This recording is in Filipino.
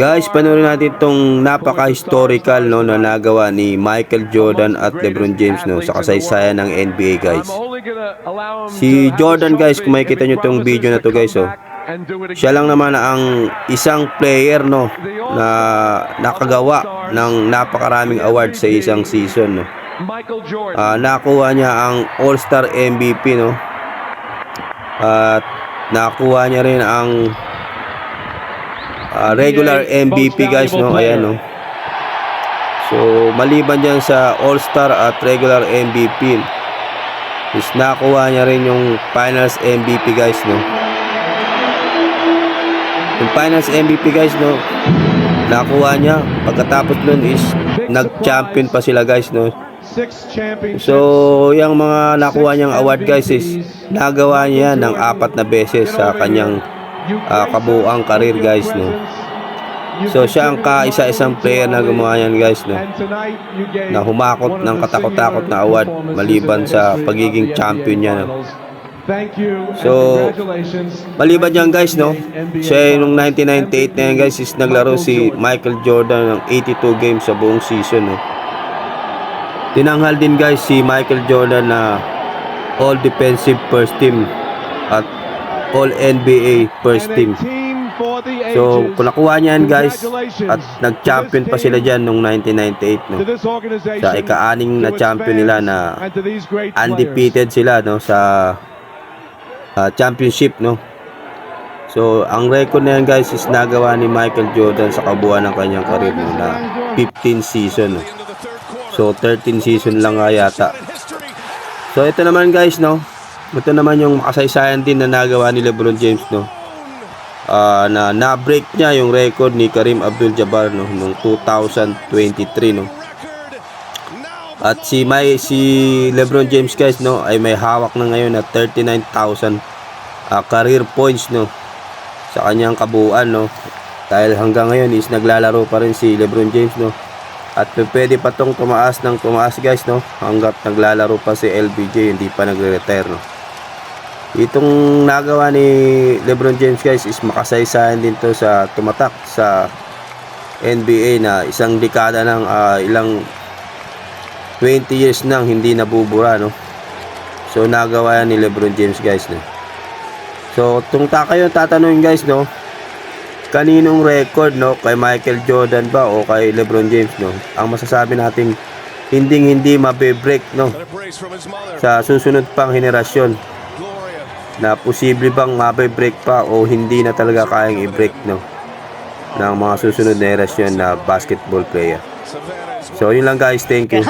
Guys, panoorin natin itong napaka-historical no, na nagawa ni Michael Jordan at LeBron James no, sa kasaysayan ng NBA guys. Si Jordan guys, kung makikita nyo itong video na to guys, siya lang naman ang isang player no, na nakagawa ng napakaraming award sa isang season. No. Nakuha niya ang All-Star MVP no, at nakuha niya rin ang regular MVP guys no, ayan no. So maliban dyan sa All-Star at regular MVP, is nakuha niya rin yung Finals MVP guys no. Yung Finals MVP guys no, nakuha niya. Pagkatapos nun is nag-champion pa sila guys no. So yung mga nakuha niyang award guys is nagawa niya ng 4 na beses sa kanyang kabuuang karir guys no. So siya ang kaisa-isang player na gumawa yan guys no, na humakot ng katakot-takot na award maliban sa pagiging champion niya no. So maliban yan guys no, siya nung 1998 na yan guys is naglaro si Michael Jordan ng 82 games sa buong season no. Tinanghal din guys si Michael Jordan na All Defensive First Team at All NBA First Team. So kung nakuha niya yan guys, at nag-champion pa sila dyan noong 1998 no, sa ika-aning na champion nila, na undefeated sila no sa championship no. So ang record na yan guys is nagawa ni Michael Jordan sa kabuuan ng kanyang career no, na 15 season no. So 13 season lang nga yata. So ito naman guys no, ito naman yung makasaysayan din na nagawa ni LeBron James no, na na-break niya yung record ni Kareem Abdul-Jabbar no noong 2023 no. At si LeBron James guys no ay may hawak na ngayon na 39,000 career points no sa kanyang kabuuan no. Dahil hanggang ngayon is naglalaro pa rin si LeBron James no. At pwede pa tong tumaas ng tumaas guys no, hanggat naglalaro pa si LBJ, hindi pa nagre-retire no. Itong nagawa ni LeBron James guys is makasaysayan din to sa tumatak sa NBA na isang dekada ng ilang 20 years nang hindi nabubura no. So nagawa yan ni LeBron James guys no. So kung kayo tatanungin guys no, kaninong record no, kay Michael Jordan ba o kay LeBron James no, ang masasabi natin hindi mabe-break no sa susunod pang henerasyon, na posible bang mabe-break pa o hindi na talaga kayang i-break no ng mga susunod na henerasyon na basketball player. So yun lang guys, thank you.